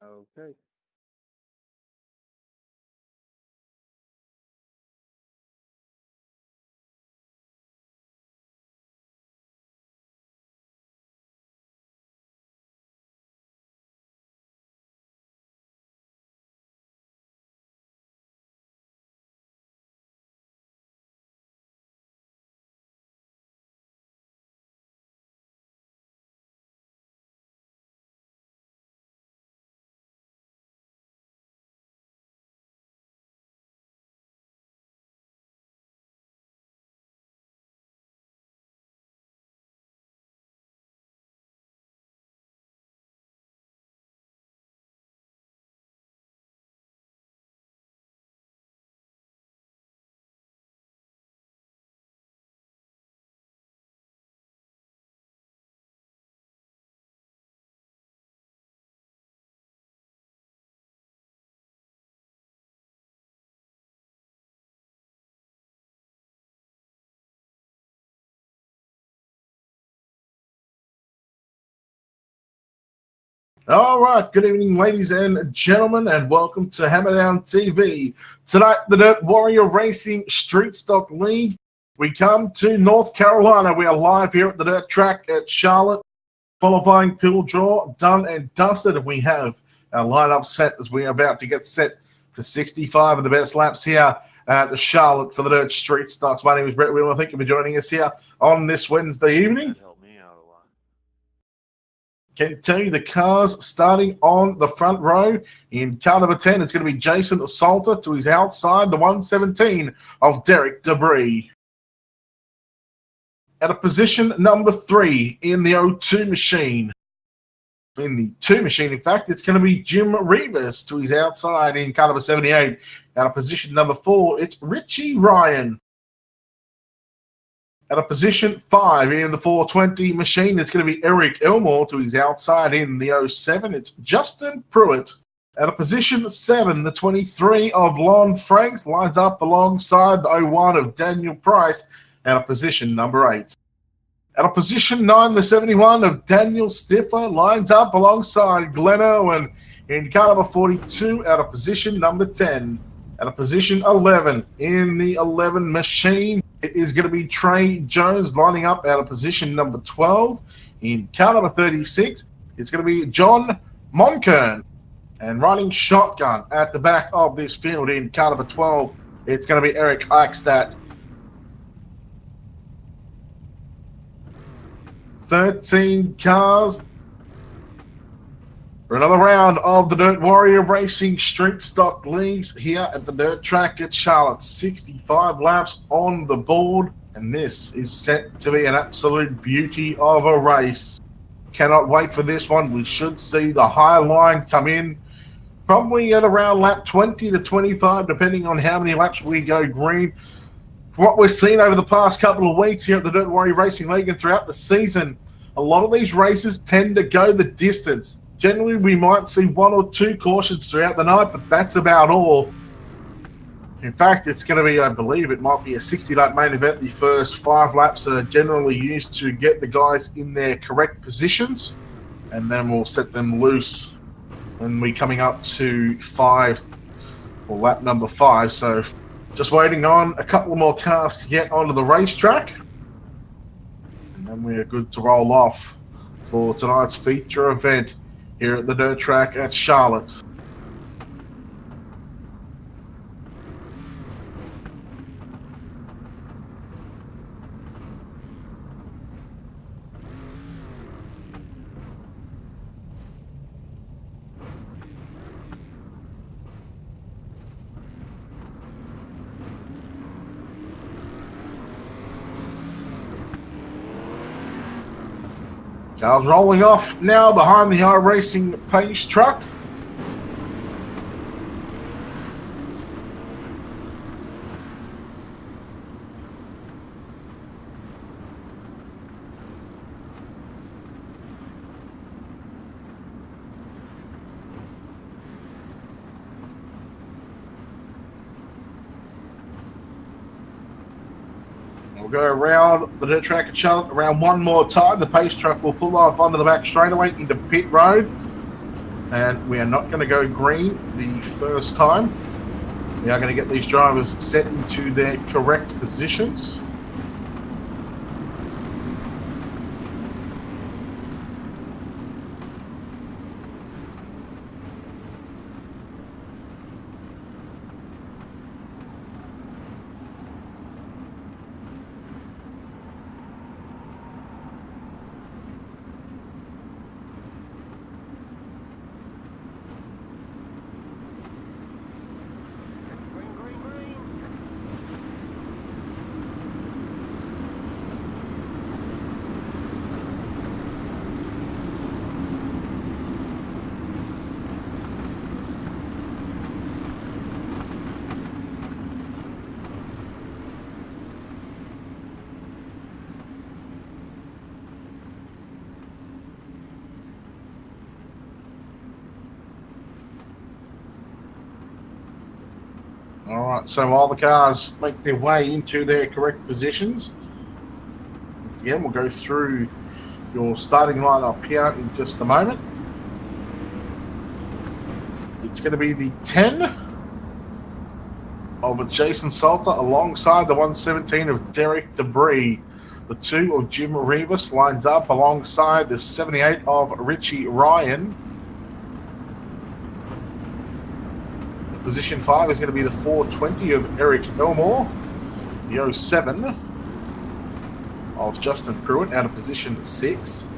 Okay. All right, good evening, ladies and gentlemen, and welcome to Hammerdown TV. Tonight, the Dirt Warrior Racing Street Stock League. We come to North Carolina. We are live here at the dirt track at Charlotte. Qualifying pill draw done and dusted, and we have our lineup set as we are about to get set for 65 of the best laps here at Charlotte for the Dirt Street Stocks. My name is Brett Wheeler. Thank you for joining us here on this Wednesday evening. Help me out a lot. Can tell you the cars starting on the front row. In car number 10, it's going to be Jason Salter to his outside, the 117 of Derek Debris. At a position number 3 in the O2 machine. In the 2 machine, in fact, it's going to be Jim Rivas to his outside in car number 78. At a position number 4, it's Richie Ryan. At a position 5 in the 420 machine, it's going to be Eric Elmore to his outside in the 07. It's Justin Pruitt. At a position 7, the 23 of Lon Franks lines up alongside the 01 of Daniel Price at a position number 8. At a position 9, the 71 of Daniel Stiffer lines up alongside Glenn Owen in car number 42 at a position number 10. At a position 11 in the 11 machine, it is going to be Trey Jones lining up at a position number 12. In car number 36, it's going to be John Monkern. And riding shotgun at the back of this field in car number 12, it's going to be Eric Eichstadt. 13 cars for another round of the Dirt Warrior Racing Street Stock Leagues here at the dirt track at Charlotte. 65 laps on the board, and this is set to be an absolute beauty of a race. Cannot wait for this one. We should see the high line come in probably at around lap 20 to 25, depending on how many laps we go green. What we've seen over the past couple of weeks here at the Dirt Warrior Racing League and throughout the season, a lot of these races tend to go the distance. Generally, we might see 1 or 2 cautions throughout the night, but that's about all. In fact, it's going to be, I believe, it might be a 60-lap main event. The first 5 laps are generally used to get the guys in their correct positions, and then we'll set them loose when we're coming up to 5, or lap number 5. So just waiting on a couple more cars to get onto the racetrack, and then we're good to roll off for tonight's feature event here at the dirt track at Charlotte. Cars rolling off now behind the Iracing Pace truck. We'll go around the dirt track at Charlotte around one more time. The pace truck will pull off onto the back straightaway into pit road. And we are not going to go green the first time. We are going to get these drivers set into their correct positions. All right, so while the cars make their way into their correct positions, once again, we'll go through your starting lineup here in just a moment. It's going to be the 10 of Jason Salter alongside the 117 of Derek Debris. The 2 of Jim Rivas lines up alongside the 78 of Richie Ryan. Position 5 is going to be the 420 of Eric Elmore. The 07 of Justin Pruitt out of position 6.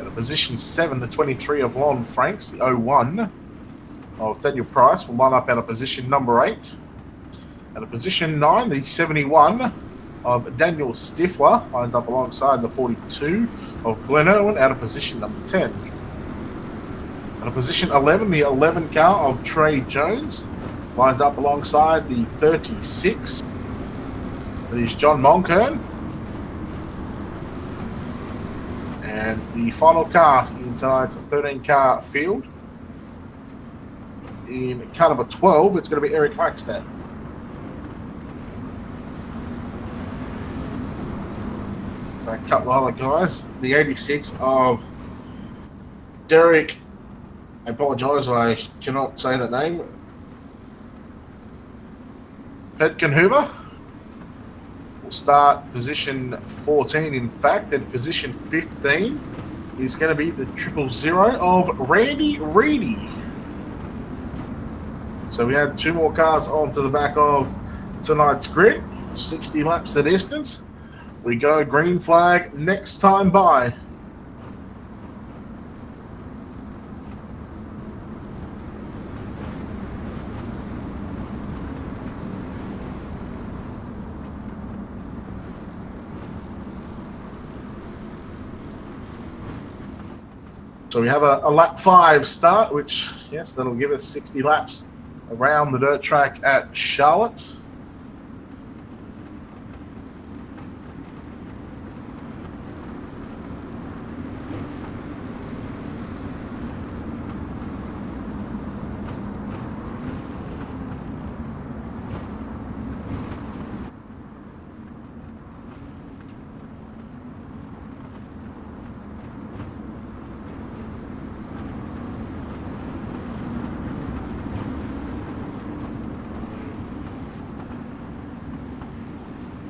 Out of position 7, the 23 of Lon Franks. The 01 of Daniel Price will line up out of position number 8. Out of position 9, the 71 of Daniel Stifler lines up alongside the 42 of Glenn Irwin out of position number 10. Out of position 11, the 11 car of Trey Jones lines up alongside the 36. That is John Monkern. And the final car in tonight's 13-car field. In car number 12, it's going to be Eric Hackstead. A couple of other guys. The 86 of Derek, I apologise, I cannot say that name. Petkenhuber will start position 14, in fact, and position 15 is going to be the 000 of Randy Reedy. So we had 2 more cars onto the back of tonight's grid, 60 laps the distance. We go green flag next time by. So we have a lap 5 start, which, yes, that'll give us 60 laps around the dirt track at Charlotte.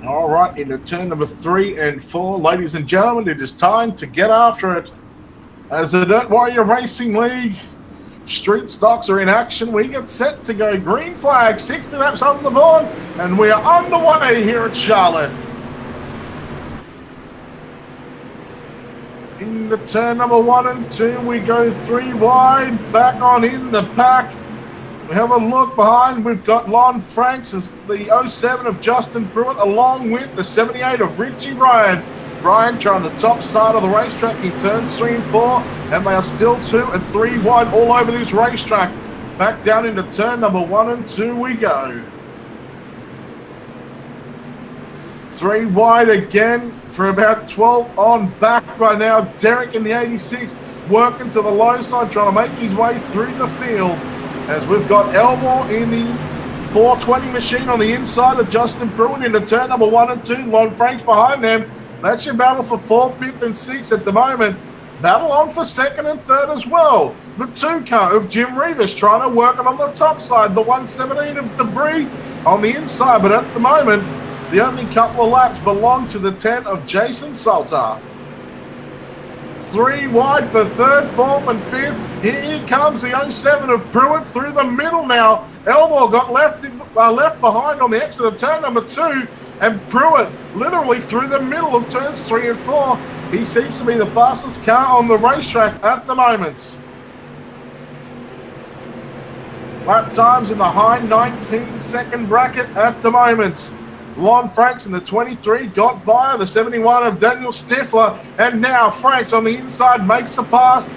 All right, into turn number 3 and 4, ladies and gentlemen, it is time to get after it. As the Dirt Warrior Racing League street stocks are in action, we get set to go green flag, 60 laps on the board, and we are underway here at Charlotte. Into turn number 1 and 2, we go 3 wide, back on in the pack. We have a look behind. We've got Lon Franks as the 07 of Justin Pruitt, along with the 78 of Richie Ryan. Ryan trying the top side of the racetrack. He turns 3 and 4, and they are still 2 and 3 wide all over this racetrack. Back down into turn number 1 and 2 we go. 3 wide again for about 12 on back right now. Derek in the 86 working to the low side, trying to make his way through the field. As we've got Elmore in the 420 machine on the inside of Justin Pruitt into turn number 1 and 2. Lon Franks behind them. That's your battle for 4th, 5th, and 6th at the moment. Battle on for second and third as well. The 2-car of Jim Rivas trying to work it on the top side. The 117 of Debris on the inside. But at the moment, the opening couple of laps belong to the 10 of Jason Salter. 3 wide for third, fourth, and fifth. Here comes the 07 of Pruitt through the middle now. Elmore got left behind on the exit of turn number 2, and Pruitt literally through the middle of turns 3 and 4. He seems to be the fastest car on the racetrack at the moment. Lap times in the high 19-second bracket at the moment. Lon Franks in the 23 got by the 71 of Daniel Stifler, and now Franks on the inside makes the pass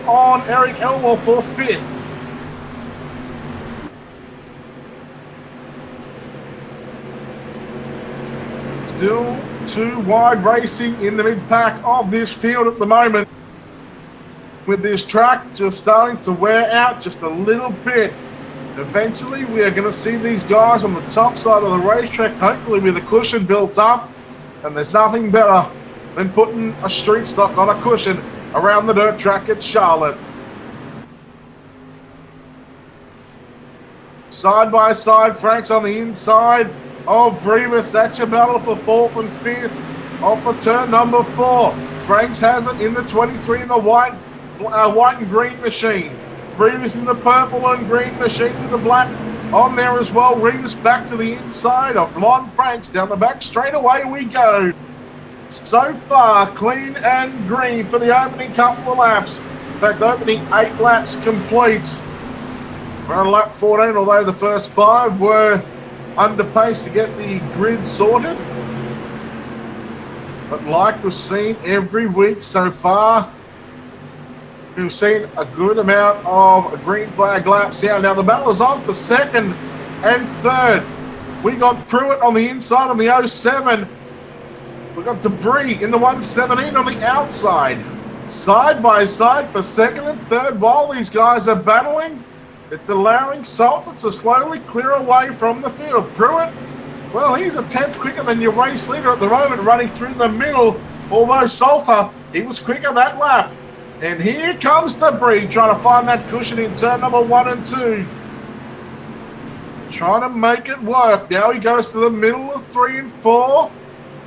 on Eric Elmore for 5th. Still 2 wide racing in the mid-pack of this field at the moment, with this track just starting to wear out just a little bit. Eventually, we are going to see these guys on the top side of the racetrack, hopefully with a cushion built up. And there's nothing better than putting a street stock on a cushion around the dirt track at Charlotte. Side by side, Franks on the inside of Rivas. That's your battle for 4th and 5th. Off for turn number 4. Franks has it in the 23 in the white and green machine. Rivas in the purple and green machine with the black on there as well. Rivas back to the inside of Lon Franks. Down the back straight away we go. So far, clean and green for the opening couple of laps. In fact, opening 8 laps complete. We're on lap 14, although the first 5 were under pace to get the grid sorted. But like we've seen every week so far, we've seen a good amount of green flag laps here. Now the battle is on for second and third. We got Pruitt on the inside on the 07. We got Debris in the 117 on the outside. Side by side for second and third while these guys are battling. It's allowing Salter to slowly clear away from the field. Pruitt, well, he's a 10th quicker than your race leader at the moment, running through the middle. Although Salter, he was quicker that lap. And here comes Debris trying to find that cushion in turn number 1 and 2. Trying to make it work. Now he goes to the middle of 3 and 4.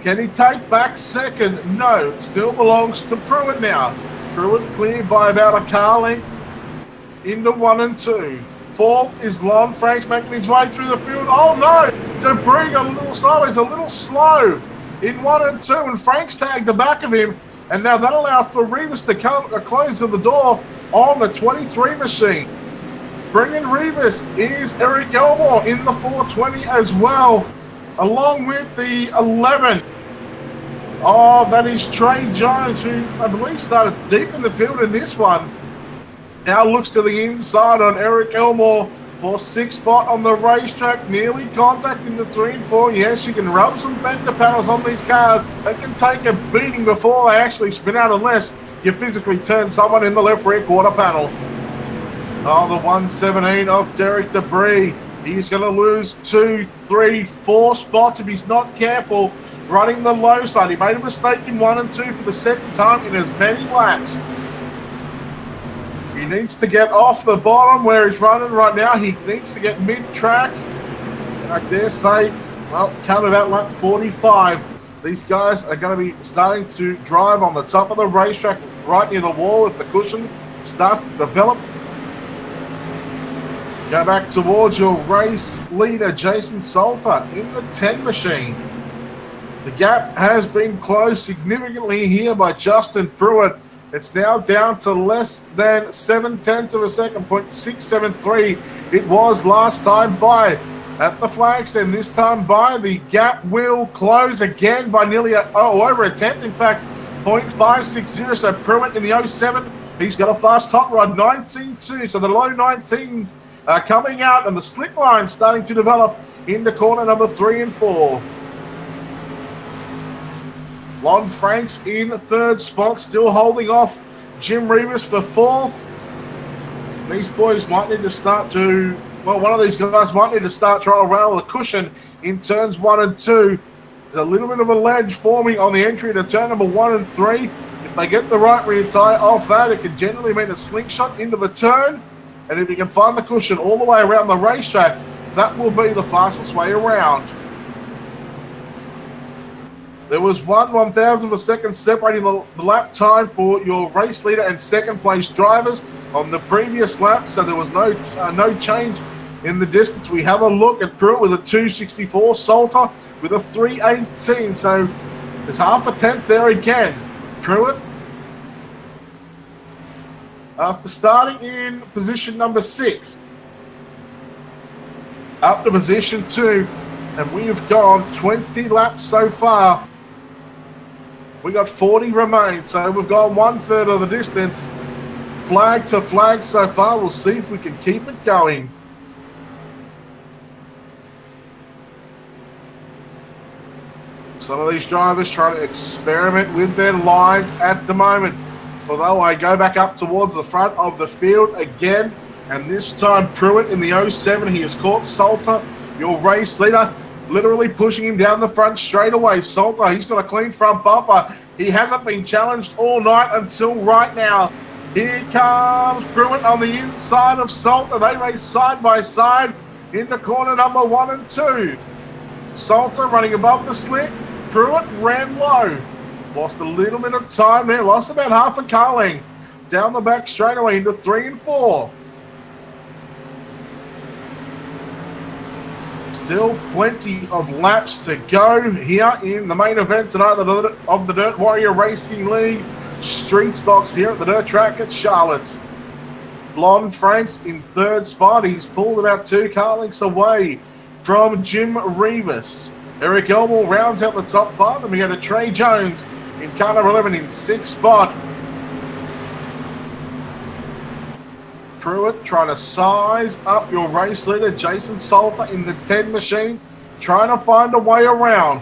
Can he take back second? No, it still belongs to Pruitt now. Pruitt cleared by about a car length into 1 and 2. 4th is Lon Franks making his way through the field. Oh no! Debris got a little sideways, a little slow in 1 and 2, and Franks tagged the back of him. And now that allows for Rivas to come close to the door on the 23 machine. Bringing Rivas is Eric Elmore in the 420 as well, along with the 11. Oh, that is Trey Jones, who I believe started deep in the field in this one. Now looks to the inside on Eric Elmore for 6th spot on the racetrack, nearly contacting the 3 and 4. Yes, you can rub some fender panels on these cars. They can take a beating before they actually spin out unless you physically turn someone in the left rear quarter panel. Oh, the 117 of Derek Debris. He's going to lose 2, 3, 4 spots if he's not careful running the low side. He made a mistake in 1 and 2 for the second time in as many laps. He needs to get off the bottom where he's running right now. He needs to get mid-track. I dare say, well, come about lap 45. These guys are going to be starting to drive on the top of the racetrack right near the wall if the cushion starts to develop. Go back towards your race leader, Jason Salter, in the 10 machine. The gap has been closed significantly here by Justin Pruitt. It's now down to less than 7/10 of a second, 0.673. It was last time by at the Flagstand. This time by, the gap will close again by nearly over a tenth. In fact, 0.560. So Pruitt in the 07, he's got a fast hot rod, 19.2. So the low 19s are coming out, and the slick line starting to develop into corner number 3 and 4. Lon Franks in 3rd spot, still holding off Jim Rivas for 4th. These boys might need to start to, well, one of these guys might need to start trying to rail the cushion in turns 1 and 2. There's a little bit of a ledge forming on the entry to turn number 1 and 3. If If they get the right rear tyre off that, it can generally mean a slingshot into the turn. And if you can find the cushion all the way around the racetrack, that will be the fastest way around. There was 1/1000 of a second separating the lap time for your race leader and second place drivers on the previous lap, so there was no change in the distance. We have a look at Pruitt with a 264, Salter with a 318, so there's half a tenth there again. Pruitt, after starting in position number 6, up to position 2, and we've gone 20 laps so far. We got 40 remain, so we've gone 1/3 of the distance, flag to flag so far. We'll see if we can keep it going. Some of these drivers trying to experiment with their lines at the moment. Although I go back up towards the front of the field again, and this time Pruitt in the 07, he has caught Salter, your race leader, literally pushing him down the front straight away. Salter, he's got a clean front bumper. He hasn't been challenged all night until right now. Here comes Pruitt on the inside of Salter. They race side by side into corner number 1 and 2. Salter running above the slick. Pruitt ran low. Lost a little bit of time there. Lost about half a car length. Down the back straight away into 3 and 4. Still plenty of laps to go here in the main event tonight of the Dirt Warrior Racing League Street Stocks here at the Dirt Track at Charlotte. Blonde Franks in 3rd spot. He's pulled about 2 car lengths away from Jim Rivas. Eric Elmore rounds out the top 5. Then we go to Trey Jones in car number 11 in 6th spot. Pruitt trying to size up your race leader, Jason Salter, in the 10 machine, trying to find a way around.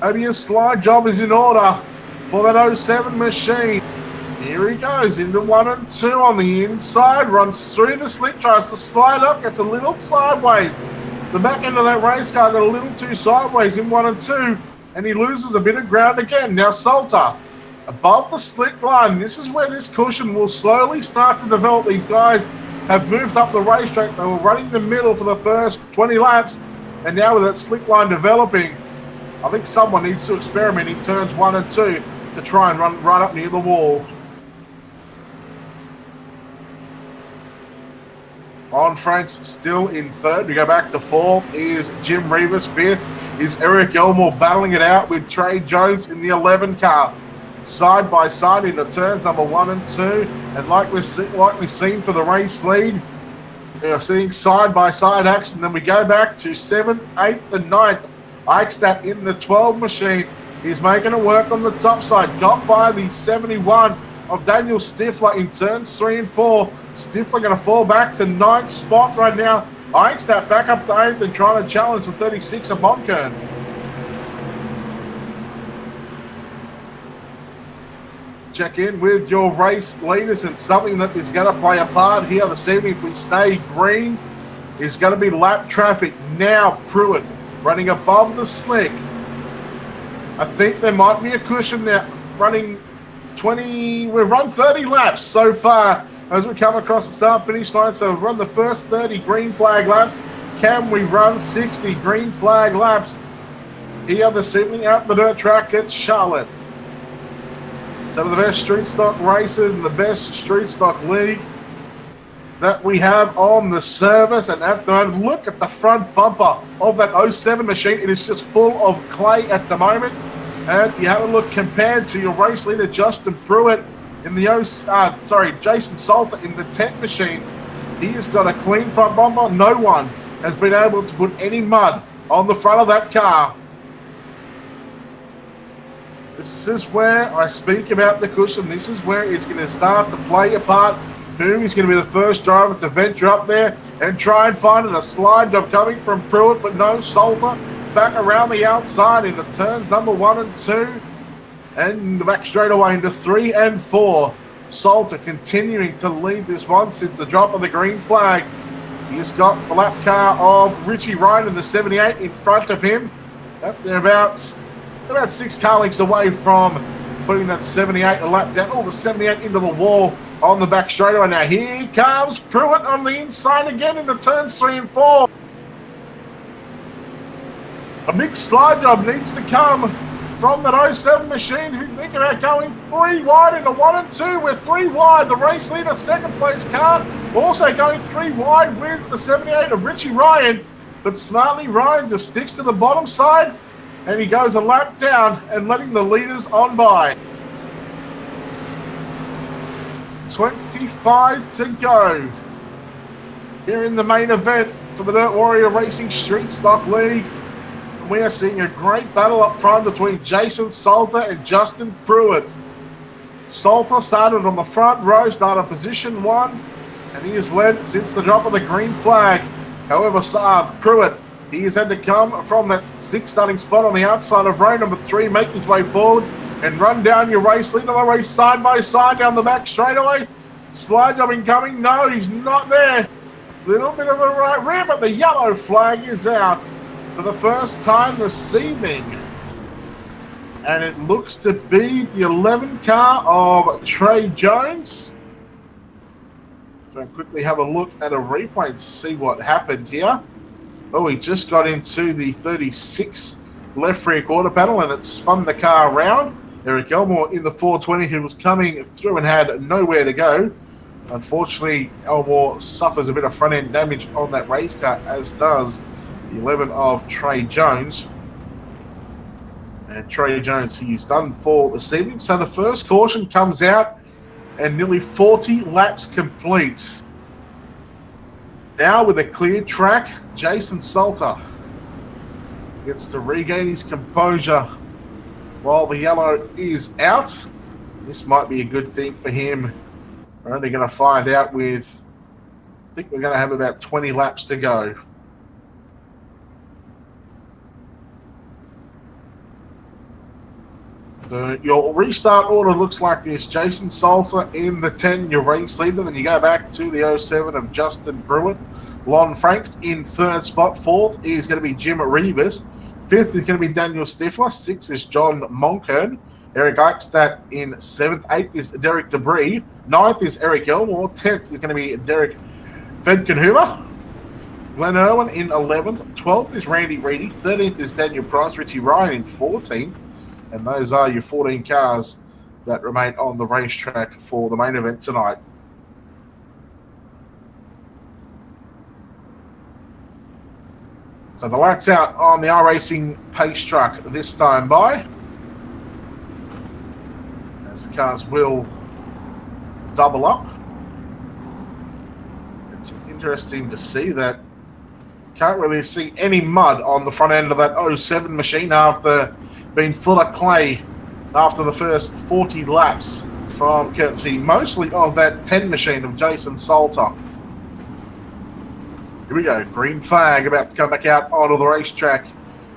Maybe a slide job is in order for that 07 machine. Here he goes into 1 and 2 on the inside, runs through the slick, tries to slide up, gets a little sideways. The back end of that race car got a little too sideways in 1 and 2, and he loses a bit of ground again. Now Salter, above the slick line, this is where this cushion will slowly start to develop. These guys have moved up the racetrack. They were running the middle for the first 20 laps, and now with that slick line developing, I think someone needs to experiment in turns 1 and 2 to try and run right up near the wall. On Franks still in 3rd. We go back to 4th is Jim Rivas. 5th is Eric Elmore battling it out with Trey Jones in the 11 car. Side by side into turns number 1 and 2. And like we've seen for the race lead, we're seeing side by side action. Then we go back to 7th, 8th and 9th. Eichstadt in the 12 machine. He's making it work on the top side. Got by the 71 of Daniel Stifler in turns 3 and 4. Stifler going to fall back to 9th spot right now. Eichstadt back up to 8th and trying to challenge the 36 of Monkern. Check in with your race leaders, and something that is going to play a part here this evening if we stay green is going to be lap traffic. Now Pruitt running above the slick. I think there might be a cushion there running 20, we've run 30 laps so far as we come across the start finish line. So we've run the first 30 green flag laps. Can we run 60 green flag laps here this evening at the Dirt Track at Charlotte? Some of the best street stock races and the best street stock league that we have on the service. And at the moment, look at the front bumper of that 07 machine. It is just full of clay at the moment. And you have a look compared to your race leader, Justin Pruitt, in the Jason Salter in the 10 machine. He has got a clean front bumper. No one has been able to put any mud on the front of that car. This is where I speak about the cushion. This is where it's going to start to play a part. Who is going to be the first driver to venture up there and try and find it? A slide job coming from Pruitt, but no. Salter back around the outside into turns number 1 and 2. And back straight away into 3 and 4. Salter continuing to lead this one since the drop of the green flag. He's got the lap car of Richie Ryan in the 78 in front of him. At thereabouts about 6 car lengths away from putting that 78 a lap down. All the 78 into the wall on the back straightaway. Now here comes Pruitt on the inside again into turns 3 and 4. A big slide job needs to come from that 07 machine. If you think about going 3 wide into 1 and 2, we're 3 wide. The race leader, second place car, also going 3 wide with the 78 of Richie Ryan. But smartly, Ryan just sticks to the bottom side and he goes a lap down and letting the leaders on by. 25 to go here in the main event for the Dirt Warrior Racing Street Stock League. We are seeing a great battle up front between Jason Salter and Justin Pruitt. Salter started on the front row, started position 1, and he has led since the drop of the green flag. However, Pruitt, he has had to come from that 6th starting spot on the outside of row number 3, make his way forward and run down your race leader. The race side by side down the back straightaway. Slide job incoming. No, he's not there. Little bit of a right rear, but the yellow flag is out for the first time this evening. And it looks to be the 11 car of Trey Jones. Going to quickly have a look at a replay to see what happened here. Oh, he just got into the 36 left rear quarter panel and it spun the car around. Eric Elmore in the 420 who was coming through and had nowhere to go. Unfortunately, Elmore suffers a bit of front end damage on that race car, as does the 11 of Trey Jones. And Trey Jones, he's done for this evening. So the first caution comes out and nearly 40 laps complete. Now with a clear track, Jason Salter gets to regain his composure while the yellow is out. This might be a good thing for him. We're only going to find out with, I think we're going to have about 20 laps to go. Your restart order looks like this. Jason Salter in the 10, your race leader. Then you go back to the 07 of Justin Pruitt. Lon Franks in 3rd spot. 4th is going to be Jim Revis. 5th is going to be Daniel Stifler. 6th is John Monkern. Eric Eichstadt in 7th. 8th is Derek Debris. 9th is Eric Elmore. 10th is going to be Derek Fedkenhuber. Glenn Irwin in 11th. 12th is Randy Reedy. 13th is Daniel Price. Richie Ryan in 14th. And those are your 14 cars that remain on the racetrack for the main event tonight. So the lights out on the Iracing pace truck this time by. As the cars will double up. It's interesting to see that. Can't really see any mud on the front end of that 07 machine after being full of clay after the first 40 laps from courtesy mostly of that 10 machine of Jason Salter. Here we go, green flag about to come back out onto the racetrack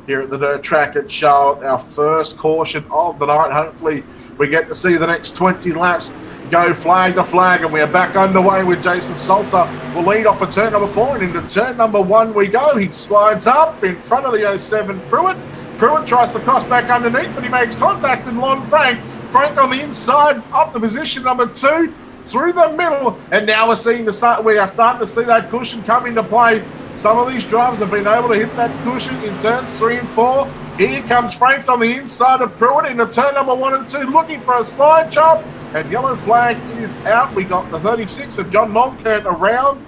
here at the dirt track at Charlotte. Our first caution of the night. Hopefully we get to see the next 20 laps go flag to flag, and we are back underway with Jason Salter. Will lead off for turn number 4 and into turn number 1 we go. He slides up in front of the 07 Pruitt. Pruitt tries to cross back underneath, but he makes contact with Lon Frank. Frank on the inside, up to position number 2, through the middle, and now we are starting to see that cushion come into play. Some of these drivers have been able to hit that cushion in turns 3 and 4. Here comes Franks on the inside of Pruitt into turn number 1 and 2, looking for a slide chop, and yellow flag is out. We got the 36 of John Monkern around.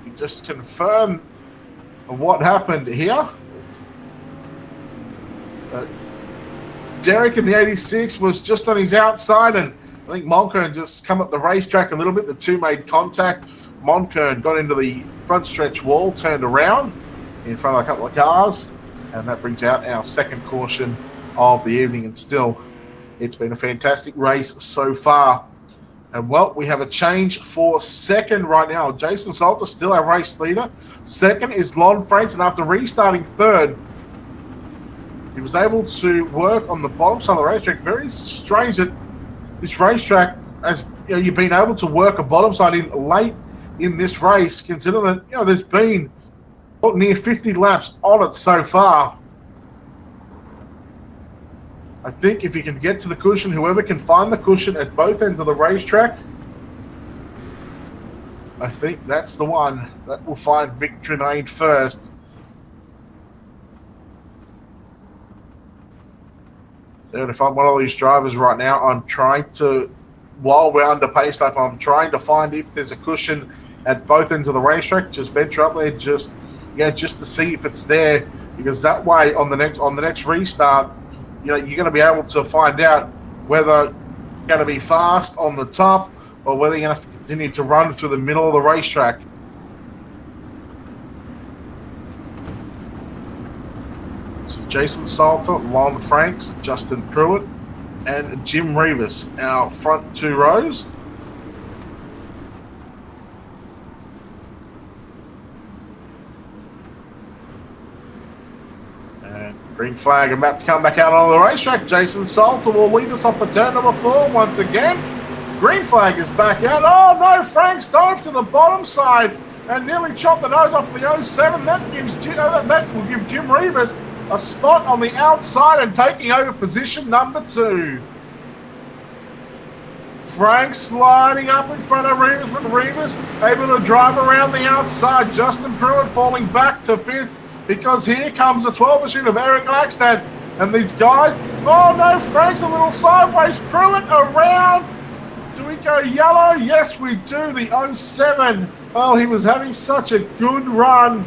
You just confirm what happened here. Derek in the 86 was just on his outside, and I think Monkern just come up the racetrack a little bit. The two made contact. Monkern got into the front stretch wall, turned around in front of a couple of cars, and that brings out our second caution of the evening. And still, it's been a fantastic race so far. And well, we have a change for second right now. Jason Salter still our race leader. Second is Lon Franks, and after restarting third, he was able to work on the bottom side of the racetrack. Very strange that this racetrack, as you know, you've been able to work a bottom side in late in this race, considering that there's been near 50 laps on it so far. I think if you can get to the cushion, whoever can find the cushion at both ends of the racetrack, I think that's the one that will find victory lane first. So if I'm one of these drivers right now, I'm trying to, while we're under pace lap, I'm trying to find if there's a cushion at both ends of the racetrack. Just venture up there, just to see if it's there, because that way on the next restart, you're going to be able to find out whether you're going to be fast on the top or whether you're going to have to continue to run through the middle of the racetrack. So Jason Salter, Lon Franks, Justin Pruitt, and Jim Revis, our front two rows. And green flag about to come back out on the racetrack. Jason Salter will lead us off for turn number 4 once again. Green flag is back out. Oh no, Franks dove to the bottom side and nearly chopped the nose off the 07. That will give Jim Revis a spot on the outside and taking over position number 2. Franks sliding up in front of Revis, but Revis able to drive around the outside. Justin Pruitt falling back to 5th because here comes the 12 machine of Eric Eichstadt. And these guys, oh no, Franks a little sideways. Pruitt around. Do we go yellow? Yes, we do. The 07. Oh, he was having such a good run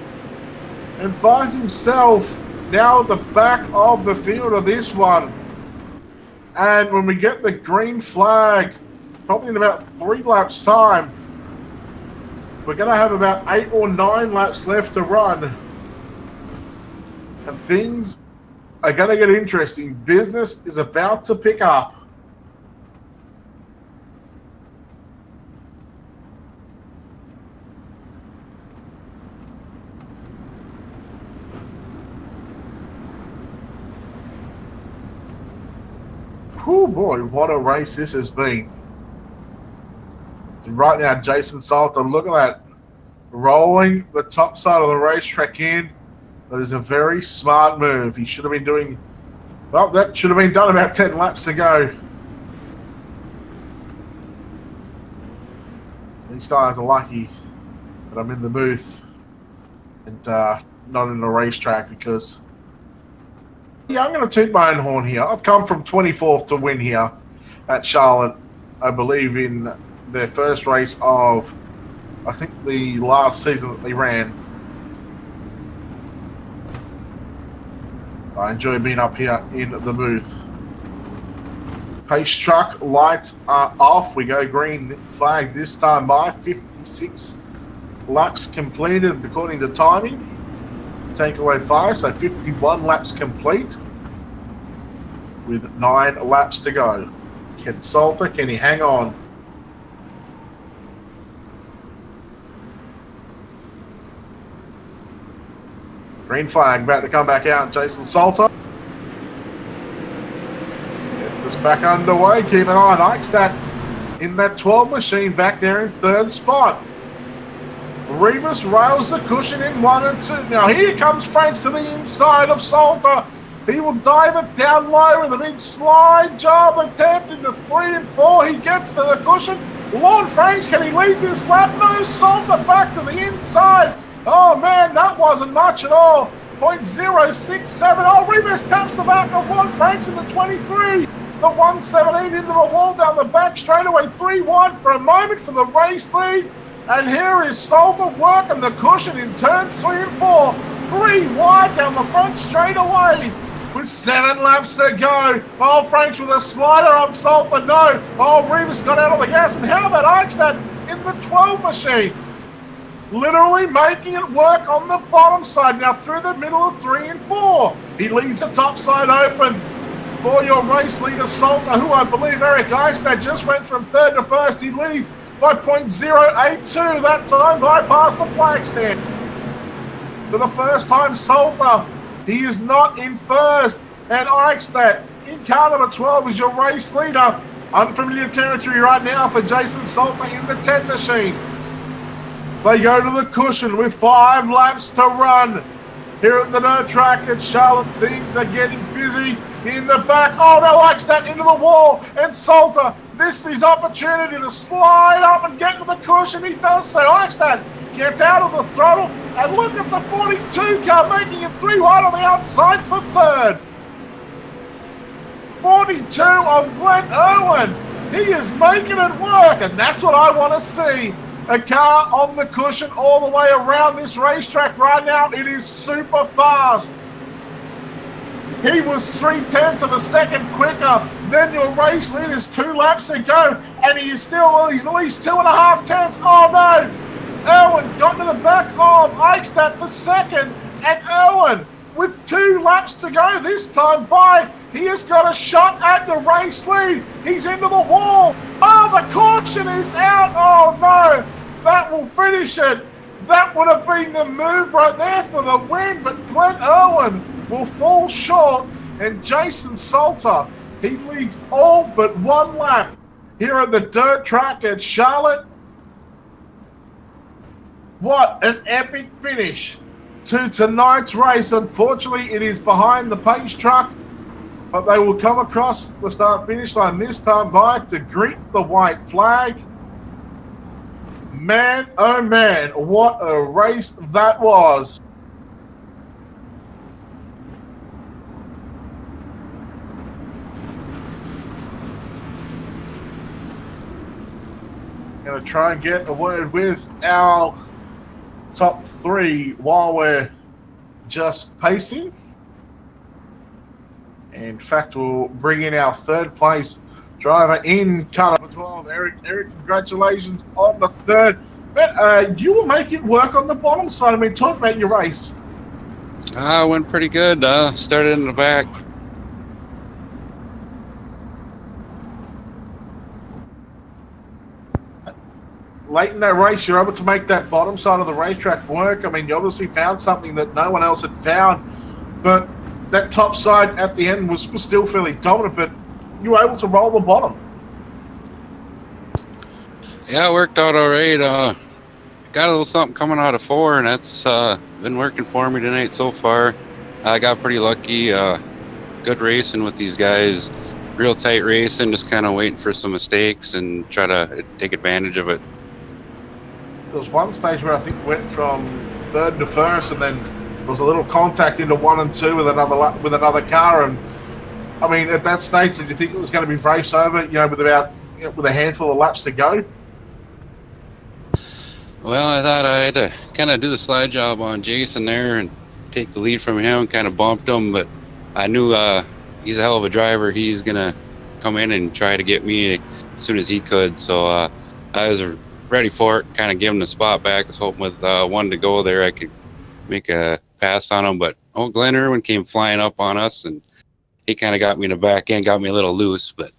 and finds himself now at the back of the field of this one. And when we get the green flag, probably in about 3 laps time, we're going to have about 8 or 9 laps left to run. And things are going to get interesting. Business is about to pick up. Oh boy, what a race this has been. And right now, Jason Salter, look at that. Rolling the top side of the racetrack in. That is a very smart move. He should have been doing, well, that should have been done about 10 laps to go. These guys are lucky that I'm in the booth and not in the racetrack, because yeah, I'm going to toot my own horn here. I've come from 24th to win here at Charlotte, I believe, in their first race of, I think, the last season that they ran. I enjoy being up here in the booth. Pace truck lights are off. We go green flag this time by 56 laps completed according to timing. Take away 5, so 51 laps complete with 9 laps to go. Can Salter, can he hang on? Green flag about to come back out. Jason Salter gets us back underway. Keep an eye on Eichstadt in that 12 machine back there in 3rd spot. Revis rails the cushion in 1 and 2. Now here comes Franks to the inside of Salter. He will dive it down low with a big slide job attempt into 3 and 4. He gets to the cushion. Lord Franks, can he lead this lap? No, Salter back to the inside. Oh man, that wasn't much at all. 0.067. Oh, Revis taps the back of Lord Franks in the 23. The 117 into the wall down the back straightaway. 3 wide for a moment for the race lead. And here is Salter working the cushion in turns 3 and 4. 3 wide down the front straightaway with 7 laps to go. Oh, Franks with a slider on Salter. No. Oh, Revis got out of the gas. And how about Eichstadt in the 12 machine? Literally making it work on the bottom side. Now through the middle of 3 and 4. He leaves the top side open for your race leader, Salter, who I believe Eric Eichstadt just went from 3rd to 1st. He leads by 0.082 that time, bypass the flag stand. For the first time, Salter, he is not in 1st. And Eichstadt in car number 12 is your race leader. Unfamiliar territory right now for Jason Salter in the 10 machine. They go to the cushion with 5 laps to run. Here at the dirt track at Charlotte, things are getting busy. in the back. Oh, they likes that into the wall. And Salter, this is his opportunity to slide up and get to the cushion. He does so. Eichstadt gets out of the throttle. And look at the 42 car making it 3 wide on the outside for third. 42 of Glenn Irwin. He is making it work, and that's what I want to see. A car on the cushion all the way around this racetrack right now. It is super fast. He was 0.3 of a second quicker than your race leaders 2 laps to go, and he's at least 2.5 tenths. Oh no! Irwin got to the back of Eichstadt for second, and Irwin, with 2 laps to go this time by, he has got a shot at the race lead. He's into the wall. Oh, the caution is out. Oh no! That will finish it. That would have been the move right there for the win, but Glenn Irwin will fall short, and Jason Salter, he leads all but 1 lap here at the dirt track at Charlotte. What an epic finish to tonight's race. Unfortunately, it is behind the pace truck, but they will come across the start-finish line this time by to greet the white flag. Man, oh man, what a race that was. Going to try and get a word with our top 3 while we're just pacing. In fact, we'll bring in our 3rd place driver in car number 12, Eric. Eric, congratulations on the 3rd. But you will make it work on the bottom side. I mean, talk about your race. Went pretty good. Started in the back. Late in that race, you're able to make that bottom side of the racetrack work. I mean, you obviously found something that no one else had found, but that top side at the end was still fairly dominant, but you were able to roll the bottom. Yeah, it worked out all right. Got a little something coming out of 4, and that's been working for me tonight so far. I got pretty lucky. Good racing with these guys. Real tight racing, just kind of waiting for some mistakes and try to take advantage of it. There was one stage where I think went from 3rd to 1st, and then there was a little contact into 1 and 2 with another car. And I mean, at that stage, did you think it was going to be raced over? With a handful of laps to go. Well, I thought I had to kind of do the slide job on Jason there and take the lead from him. Kind of bumped him, but I knew he's a hell of a driver. He's gonna come in and try to get me as soon as he could. So I was ready for it, kind of give him the spot back. I was hoping with 1 to go there I could make a pass on him, but Glenn Irwin came flying up on us, and he kind of got me in the back end, got me a little loose, but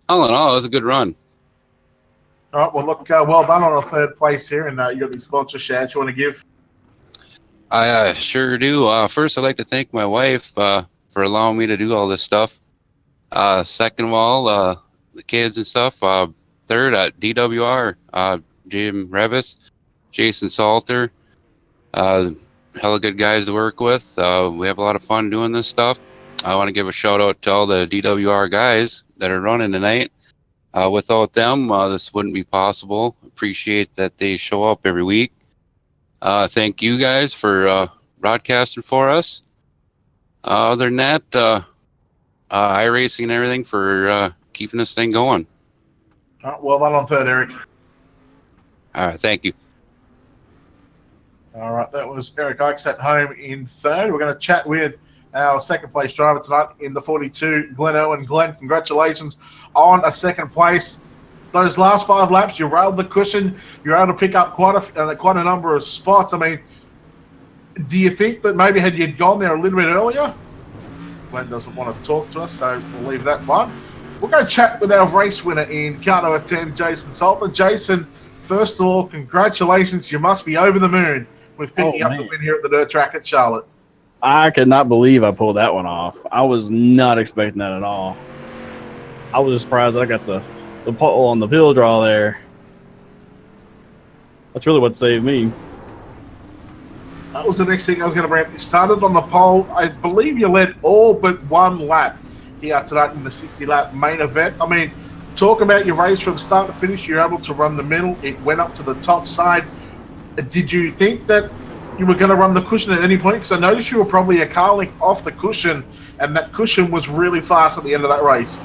all in all, it was a good run. All right, well, look, well done on a 3rd place here, and you got any sponsor shouts you want to give? I sure do. First, I'd like to thank my wife for allowing me to do all this stuff. Second of all, the kids and stuff. Third, DWR, Jim Revis, Jason Salter, hella good guys to work with. We have a lot of fun doing this stuff. I want to give a shout out to all the DWR guys that are running tonight. Without them, this wouldn't be possible. Appreciate that they show up every week. Thank you guys for broadcasting for us. Other than that, Iracing and everything for keeping this thing going. All right, well done on 3rd, Eric. All right, thank you. All right, that was Eric Ikes at home in 3rd. We're going to chat with our 2nd place driver tonight in the 42, Glenn Irwin. Glenn, congratulations on a 2nd place. Those last 5 laps, you railed the cushion. You're able to pick up quite a number of spots. I mean, do you think that maybe had you gone there a little bit earlier? Glenn doesn't want to talk to us, so we'll leave that one. We're going to chat with our race winner in car number 10, Jason Salter. Jason, first of all, congratulations. You must be over the moon with picking up the win here at the dirt track at Charlotte. I could not believe I pulled that one off. I was not expecting that at all. I was surprised I got the pole on the field draw there. That's really what saved me. That was the next thing I was going to bring up. You started on the pole. I believe you led all but 1 lap. here tonight in the 60-lap main event. I mean, talk about your race from start to finish. You're able to run the middle. It went up to the top side. Did you think that you were going to run the cushion at any point? Because I noticed you were probably a car length off the cushion, and that cushion was really fast at the end of that race.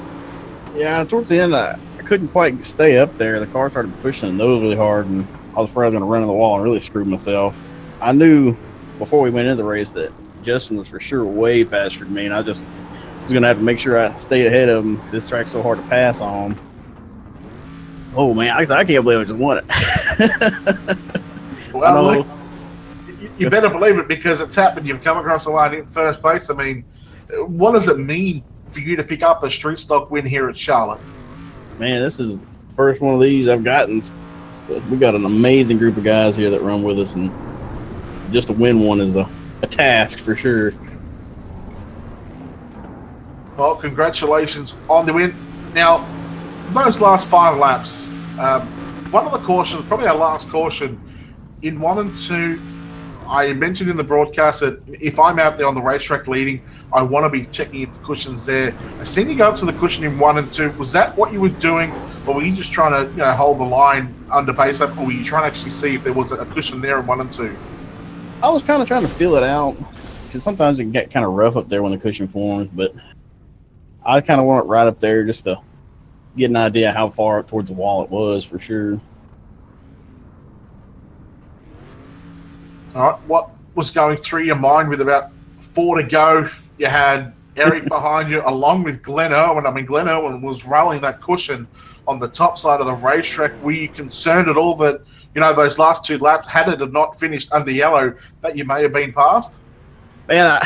Yeah, towards the end, I couldn't quite stay up there. The car started pushing the nose really hard, and I was afraid I was going to run in the wall and really screw myself. I knew before we went into the race that Justin was for sure way faster than me, and I just was going to have to make sure I stayed ahead of him. This track's so hard to pass on. Oh, man, I can't believe I just won it. Well, look, you better believe it, because it's happened. You've come across the line in first place. I mean, what does it mean for you to pick up a street stock win here at Charlotte? Man, this is the first one of these I've gotten. We got an amazing group of guys here that run with us, and just to win one is a task for sure. Well, congratulations on the win. Now, those last 5 laps, one of the cautions, probably our last caution, in 1 and 2, I mentioned in the broadcast that if I'm out there on the racetrack leading, I want to be checking if the cushion's there. I seen you go up to the cushion in 1 and 2. Was that what you were doing, or were you just trying to hold the line under pace up, or were you trying to actually see if there was a cushion there in 1 and 2? I was kind of trying to feel it out, because sometimes it can get kind of rough up there when the cushion forms, but I kind of want it right up there just to get an idea how far up towards the wall it was for sure. All right, what was going through your mind with about 4 to go? You had Eric behind you, along with Glenn Irwin. I mean, Glenn Irwin was rallying that cushion on the top side of the racetrack. Were you concerned at all that, those last 2 laps, had it not finished under yellow, that you may have been past? Man,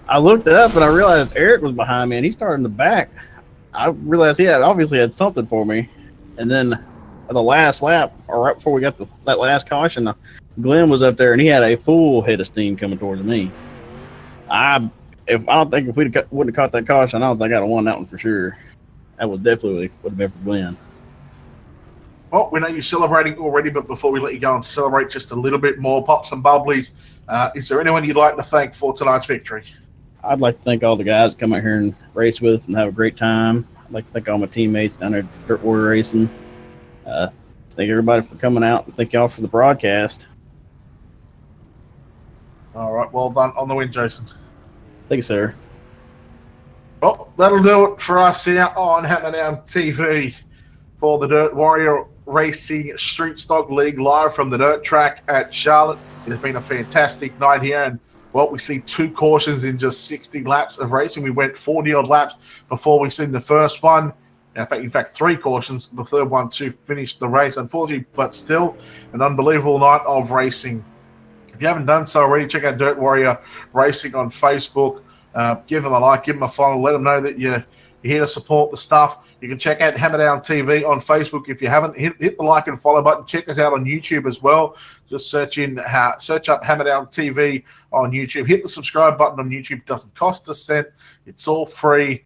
I looked up and I realized Eric was behind me, and he started in the back. I realized he obviously had something for me. And then at the last lap, or right before we got that last caution, Glenn was up there, and he had a full head of steam coming towards me. I don't think if we wouldn't have caught that caution, I don't think I'd have won that one for sure. That would definitely would have been for Glenn. Well, we know you're celebrating already, but before we let you go and celebrate just a little bit more, pop some bubblies, is there anyone you'd like to thank for tonight's victory? I'd like to thank all the guys that come out here and race with us and have a great time. I'd like to thank all my teammates down there at Dirt Warrior Racing. Thank everybody for coming out, and thank y'all for the broadcast. All right, well done on the win, Jason. Thank you, sir. Well, that'll do it for us here on Hammerdown TV for the Dirt Warrior Racing Street Stock League live from the dirt track at Charlotte. It has been a fantastic night here, and well, we see 2 cautions in just 60 laps of racing. We went 40-odd laps before we seen the first one. In fact, 3 cautions, the third one to finish the race, unfortunately, but still an unbelievable night of racing. If you haven't done so already, check out Dirt Warrior Racing on Facebook. Give them a like, give them a follow, let them know that you're here to support the stuff. You can check out Hammerdown TV on Facebook. If you haven't, hit the like and follow button. Check us out on YouTube as well. Just search up Hammerdown TV on YouTube. Hit the subscribe button on YouTube. It doesn't cost a cent. It's all free.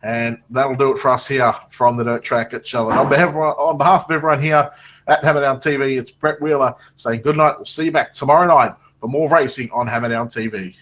And that'll do it for us here from the dirt track at Charlotte. On behalf of everyone here at Hammerdown TV, it's Brett Wheeler saying good night. We'll see you back tomorrow night for more racing on Hammerdown TV.